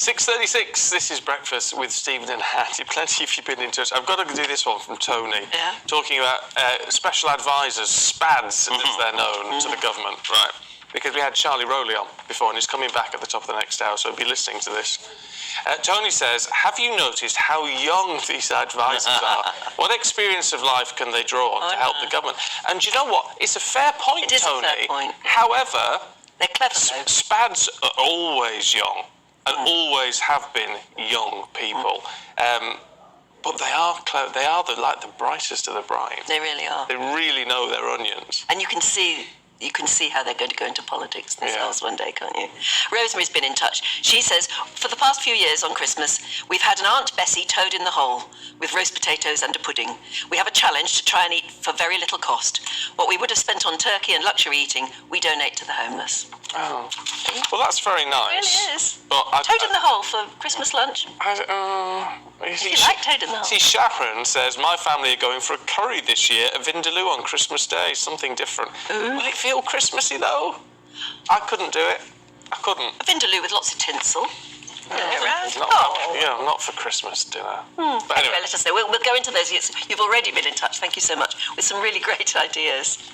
6:36, this is Breakfast with Stephen and Hattie. Plenty of you been in touch. I've got to do this one from Tony, talking about special advisors, SPADs, as they're known to the government, right? Because we had Charlie Rowley on before, and he's coming back at the top of the next hour, so he'll be listening to this. Tony says, have you noticed how young these advisors are? What experience of life can they draw on to help the government? And do you know what? It's a fair point, Tony. It is a fair point. However, they're clever, though. SPADs are always young. And always have been young people, but they are they are like the brightest of the bright. They really are. They really know their onions. And you can see how they're going to go into politics themselves one day, can't you? Rosemary's been in touch. She says, for the past few years on Christmas, we've had an Aunt Bessie toad in the hole with roast potatoes and a pudding. We have a challenge to try and eat for very little cost. What we would have spent on turkey and luxury eating, we donate to the homeless. Oh, well, that's very nice. It really is. But toad in the hole for Christmas lunch. You like toad in the hole. See, Sharon says, my family are going for a curry this year, a vindaloo on Christmas Day, something different. Will it feel Christmassy, though? I couldn't do it. I couldn't. A vindaloo with lots of tinsel. Not for Christmas dinner. But anyway, let us know. We'll go into those. You've already been in touch. Thank you so much with some really great ideas.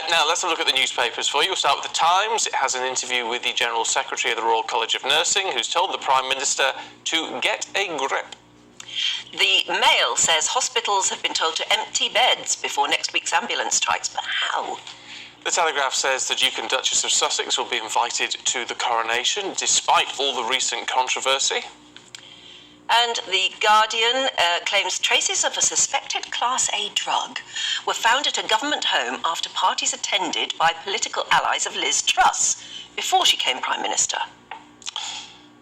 Now, let's have a look at the newspapers for you. We'll start with the Times. It has an interview with the General Secretary of the Royal College of Nursing, who's told the Prime Minister to get a grip. The Mail says hospitals have been told to empty beds before next week's ambulance strikes. But how? The Telegraph says the Duke and Duchess of Sussex will be invited to the coronation, despite all the recent controversy. And The Guardian claims traces of a suspected Class A drug were found at a government home after parties attended by political allies of Liz Truss before she became Prime Minister.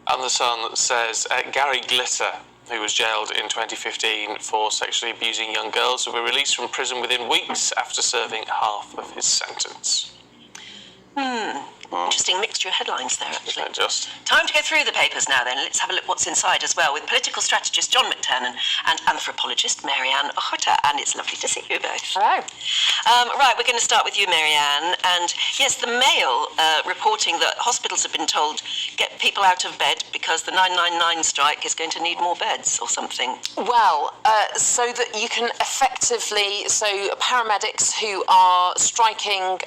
And The Sun says Gary Glitter, who was jailed in 2015 for sexually abusing young girls, will be released from prison within weeks after serving half of his sentence. Interesting mixture of headlines there, actually. Time to go through the papers now, then. Let's have a look what's inside as well, with political strategist John McTernan and anthropologist Marianne Ochota. And it's lovely to see you both. Hello. Right, we're going to start with you, Marianne. And yes, the Mail reporting that hospitals have been told get people out of bed because the 999 strike is going to need more beds or something. Well, so that you can effectively, so paramedics who are striking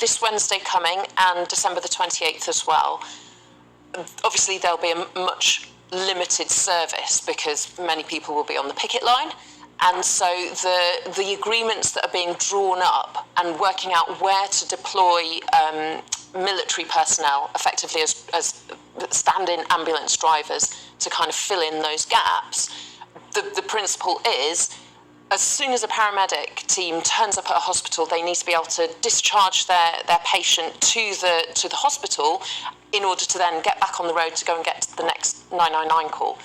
this Wednesday coming and December the 28th as well, obviously there'll be a much limited service because many people will be on the picket line, and so the agreements that are being drawn up and working out where to deploy military personnel effectively as stand-in ambulance drivers to kind of fill in those gaps, the principle is, as soon as a paramedic team turns up at a hospital, they need to be able to discharge their patient to the hospital in order to then get back on the road to go and get to the next 999 call.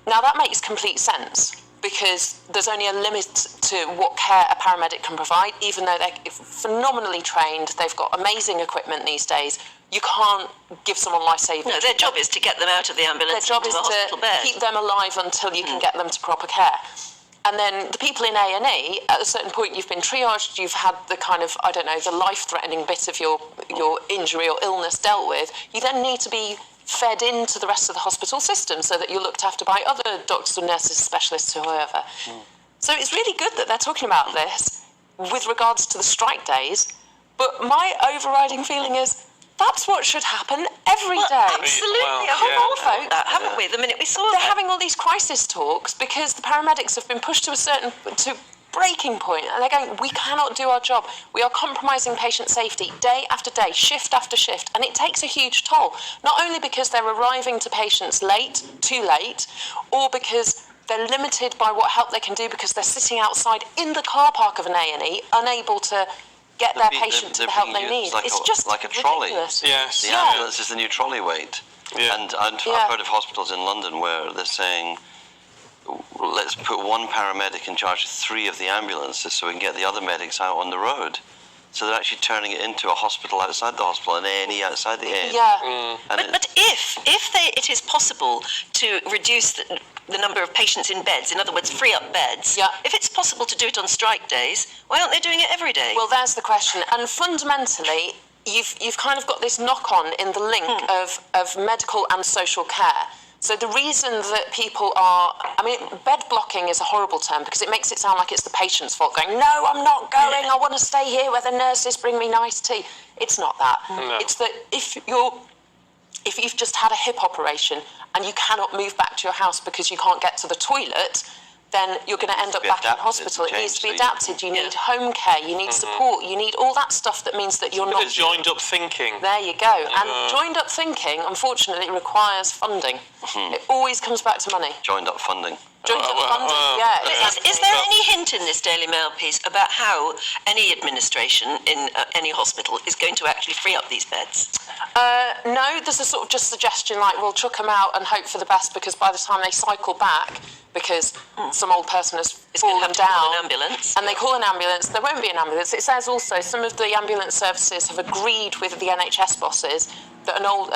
Now, that makes complete sense because there's only a limit to what care a paramedic can provide, even though they're phenomenally trained, they've got amazing equipment these days. You can't give someone life-saving. No, their job is to get them out of the ambulance into the hospital bed. Keep them alive until you can get them to proper care. And then the people in A&E, at a certain point you've been triaged, you've had the kind of, I don't know, the life-threatening bit of your injury or illness dealt with. You then need to be fed into the rest of the hospital system so that you're looked after by other doctors or nurses, specialists or whoever. So it's really good that they're talking about this with regards to the strike days, but my overriding feeling is that's what should happen every day. Absolutely. Haven't we? The minute we saw they're having all these crisis talks because the paramedics have been pushed to breaking point, and they're going, we cannot do our job. We are compromising patient safety day after day, shift after shift, and it takes a huge toll. Not only because they're arriving to patients too late, or because they're limited by what help they can do because they're sitting outside in the car park of an A&E, unable to get their patient to the help they need. It's just like a trolley. Ridiculous. Yes. The ambulance is the new trolley weight. Yeah. And I've heard of hospitals in London where they're saying, let's put one paramedic in charge of 3 of the ambulances so we can get the other medics out on the road. So they're actually turning it into a hospital outside the hospital, an A&E outside the A&E. Yeah. But if it is possible to reduce the number of patients in beds, in other words, free up beds, if it's possible to do it on strike days, why aren't they doing it every day? Well, there's the question. And fundamentally, you've kind of got this knock-on in the link of medical and social care. So the reason that people are, I mean, bed blocking is a horrible term because it makes it sound like it's the patient's fault going, no, I'm not going, I want to stay here where the nurses bring me nice tea. It's not that. No. It's that if you've just had a hip operation and you cannot move back to your house because you can't get to the toilet, then you're going to end up back in hospital. It needs to be adapted. You need home care, you need support, you need all that stuff that means that you're not... joined up thinking. There you go. And joined up thinking, unfortunately, requires funding. It always comes back to money. Joined up funding. Joined up funding, yeah. Is there any hint in this Daily Mail piece about how any administration in any hospital is going to actually free up these beds? No, there's a sort of just suggestion like, we'll chuck them out and hope for the best because by the time they cycle back, because some old person has fallen down, call an ambulance. And they call an ambulance, there won't be an ambulance. It says also some of the ambulance services have agreed with the NHS bosses that an old,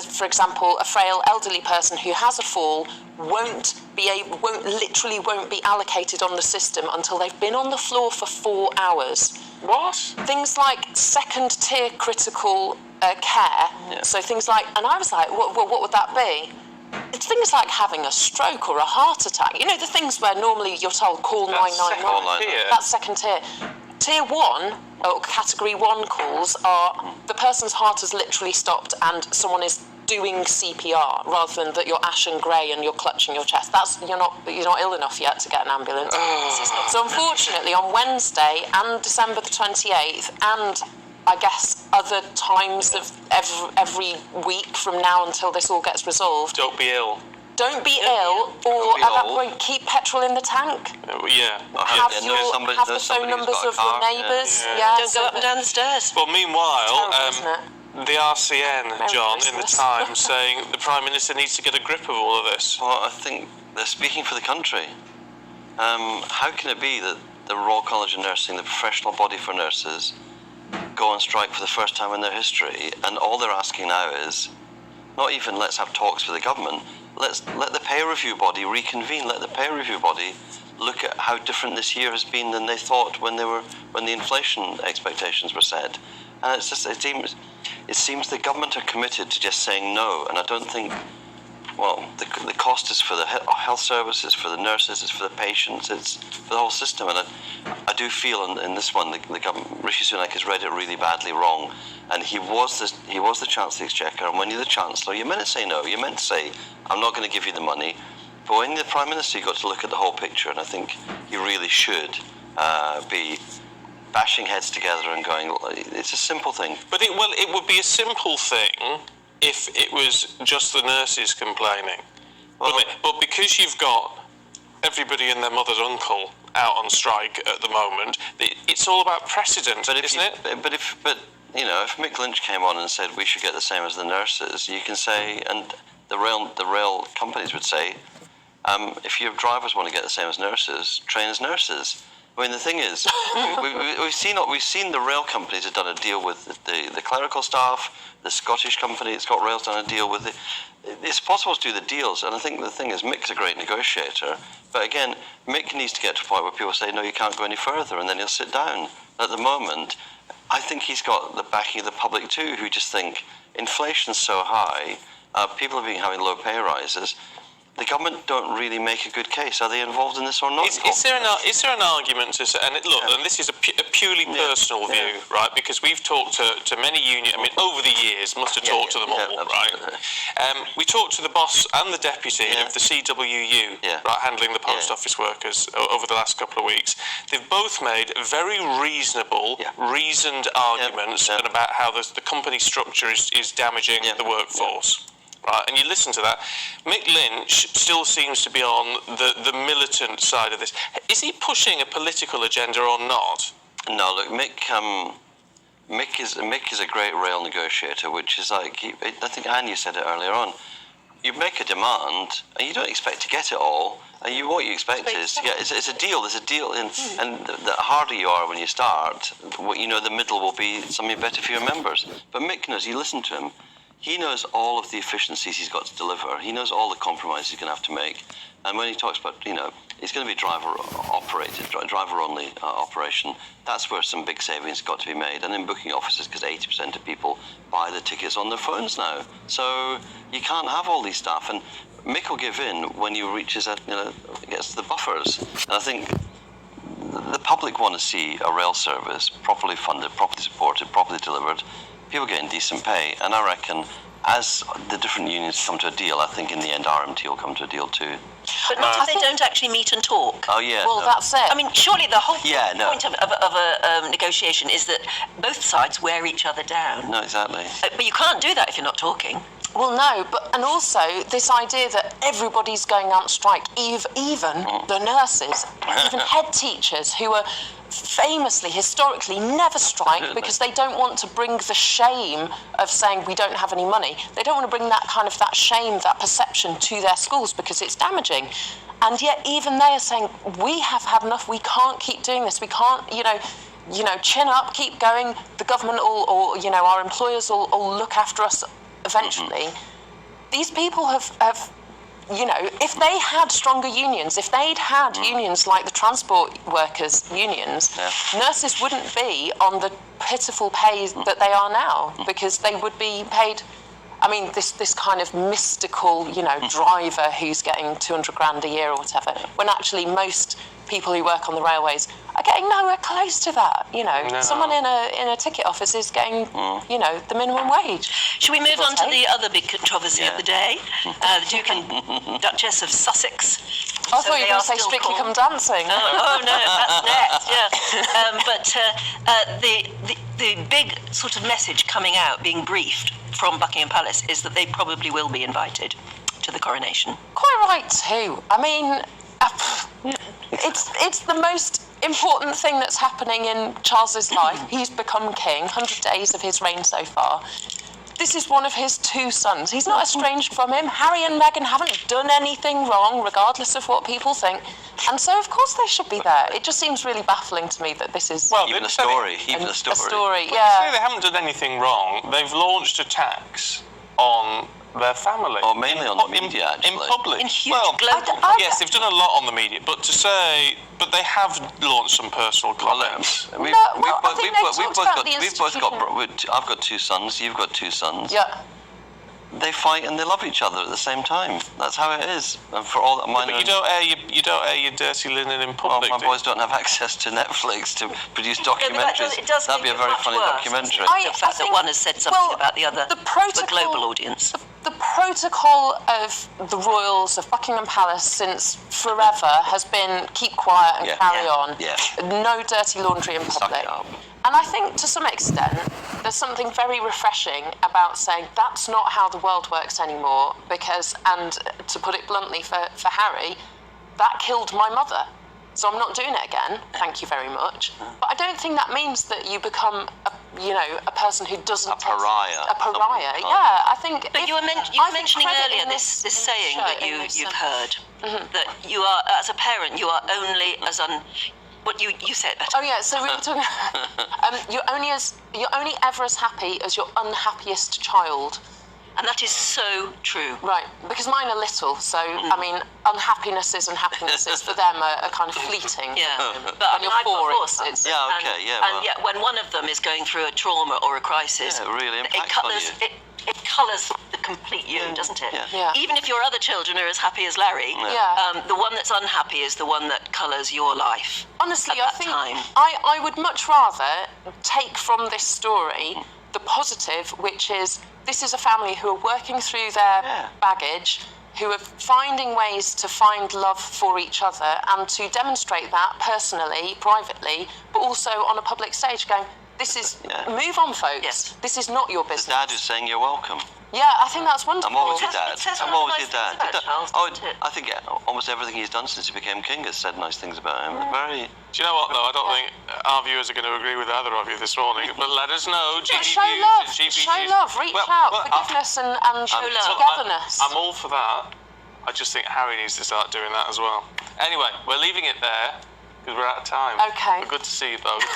for example, a frail elderly person who has a fall won't be allocated on the system until they've been on the floor for 4 hours. What? Things like second-tier critical care. Yeah. So things like, and I was like, what would that be? It's things like having a stroke or a heart attack. You know, the things where normally you're told call 999. That's second tier. Tier 1, or category 1 calls are the person's heart has literally stopped and someone is doing CPR rather than that you're ashen grey and you're clutching your chest. That's you're not ill enough yet to get an ambulance. So unfortunately on Wednesday and December the 28th and I guess other times of every week from now until this all gets resolved. Don't be ill. Don't be ill, or at that point, keep petrol in the tank. Have the phone numbers of your neighbours. Don't go up and down the stairs. Well, meanwhile, Terrible, the RCN, Merry John, Christmas. in the Times, saying the Prime Minister needs to get a grip of all of this. Well, I think they're speaking for the country. How can it be that the Royal College of Nursing, the professional body for nurses, go on strike for the first time in their history, and all they're asking now is not even let's have talks with the government, let the pay review body reconvene, let the pay review body look at how different this year has been than they thought when the inflation expectations were set. And it's just it seems the government are committed to just saying no, and I don't think, well, the cost is for the health services, for the nurses, it's for the patients, it's for the whole system. And I do feel in this one, the government, Rishi Sunak has read it really badly wrong. And he was the Chancellor of the Exchequer, and when you're the Chancellor, you're meant to say no, you're meant to say, I'm not going to give you the money. But when you're the Prime Minister, you've got to look at the whole picture, and I think you really should be bashing heads together and going, it's a simple thing. But it would be a simple thing if it was just the nurses complaining. But because you've got everybody and their mother's uncle out on strike at the moment, it's all about precedent, isn't it? But if Mick Lynch came on and said we should get the same as the nurses, you can say, and the rail companies would say, if your drivers want to get the same as nurses, train as nurses. I mean, the thing is, we've seen the rail companies have done a deal with the clerical staff. The Scottish company, ScotRail's done a deal with it. It's possible to do the deals, and I think the thing is, Mick's a great negotiator. But again, Mick needs to get to a point where people say, no, you can't go any further, and then he'll sit down. At the moment, I think he's got the backing of the public too, who just think inflation's so high, people have been having low pay rises. The government don't really make a good case. Are they involved in this or not? Is there an argument to say, and look, and this is a purely personal view, right? Because we've talked to many unions, I mean, over the years, must have talked to them all, right? We talked to the boss and the deputy of the CWU, right, handling the post office workers over the last couple of weeks. They've both made very reasonable, reasoned arguments about how the company structure is damaging the workforce. Right, and you listen to that. Mick Lynch still seems to be on the militant side of this. Is he pushing a political agenda or not? No, look, Mick is a great rail negotiator, which is like, I think Anne, said it earlier on. You make a demand, and you don't expect to get it all. And what you expect is, it's a deal. There's a deal, and the harder you are when you start, the middle will be something better for your members. But Mick knows. You listen to him. he knows all of the efficiencies he's got to deliver. He knows all the compromises he's going to have to make. And when he talks about, it's going to be driver-only operation, that's where some big savings got to be made. And in booking offices, because 80% of people buy the tickets on their phones now. So you can't have all these staff. And Mick will give in when he reaches gets to the buffers. And I think the public want to see a rail service properly funded, properly supported, properly delivered, people getting decent pay. And I reckon as the different unions come to a deal, I think in the end RMT will come to a deal too. But not if they don't actually meet and talk. Oh, yeah. Well, that's it. I mean, surely the whole point of a negotiation is that both sides wear each other down. No, exactly. But you can't do that if you're not talking. Well, no, and also this idea that everybody's going out on strike, even the nurses, even head teachers who are famously, historically, never strike because they don't want to bring the shame of saying we don't have any money. They don't want to bring that shame, that perception to their schools because it's damaging. And yet even they are saying, we have had enough, we can't keep doing this, we can't, chin up, keep going, the government or our employers will look after us eventually. These people have if they had stronger unions, if they'd had unions like the transport workers' unions, nurses wouldn't be on the pitiful pay that they are now, because they would be paid. I mean, this kind of mystical, driver who's getting 200 grand a year or whatever, when actually most people who work on the railways are getting nowhere close to that. Someone in a ticket office is getting, the minimum wage. Should we move on to the other big controversy of the day? The Duke and Duchess of Sussex. I thought you were going to say Strictly Come Dancing. Oh no, that's next. But the big sort of message coming out, being briefed from Buckingham Palace, is that they probably will be invited to the coronation. Quite right too. I mean, it's the most important thing that's happening in Charles's life. He's become king, 100 days of his reign so far. This is one of his two sons. He's not estranged from him. Harry and Meghan haven't done anything wrong, regardless of what people think. And so, of course, they should be there. It just seems really baffling to me that this is... Well, even a story. A story, yeah. They haven't done anything wrong. They've launched attacks on their family. Or mainly on the media, actually. In public. In huge global... Yes, they've done a lot on the media, but they have launched some personal comments. I've got two sons, you've got two sons. Yeah. They fight and they love each other at the same time. That's how it is. And for all that minor... But you don't air your dirty linen in public. Well, my boys don't have access to Netflix to produce documentaries. That'd be a very funny documentary. The fact that one has said something about the other to a global audience. The protocol of the royals of Buckingham Palace since forever has been keep quiet and carry on. Yeah. No dirty laundry in public. And I think to some extent there's something very refreshing about saying that's not how the world works anymore, because, and to put it bluntly for Harry, that killed my mother. So I'm not doing it again, thank you very much. But I don't think that means that you become a person who doesn't... A pariah. A pariah, yeah. I think... But you were mentioning earlier this saying that you've heard, that you are, as a parent, you are only as What you said it better. Oh yeah, so we were talking. You're only ever as happy as your unhappiest child. And that is so true. Right, because mine are little, so I mean, unhappinesses and happinesses for them are kind of fleeting. Yeah, but I when mean, you're four, it's And yet, when one of them is going through a trauma or a crisis, it really impacts on you. It colours the complete you, doesn't it? Yeah. Even if your other children are as happy as Larry, the one that's unhappy is the one that colours your life. Honestly, at I that think time. I would much rather take from this story the positive, which is this is a family who are working through their baggage, who are finding ways to find love for each other and to demonstrate that personally, privately, but also on a public stage, going, this is, move on, folks. Yes. This is not your business. The dad who's saying you're welcome. Yeah, I think that's wonderful. I'm always your dad. I'm always your dad. I think almost everything he's done since he became king has said nice things about him. Very. Do you know what, though? I don't think our viewers are going to agree with either of you this morning. But let us know. Show love. Show love. Reach out. Forgiveness and togetherness. I'm all for that. I just think Harry needs to start doing that as well. Anyway, we're leaving it there because we're out of time. Okay. But good to see you both.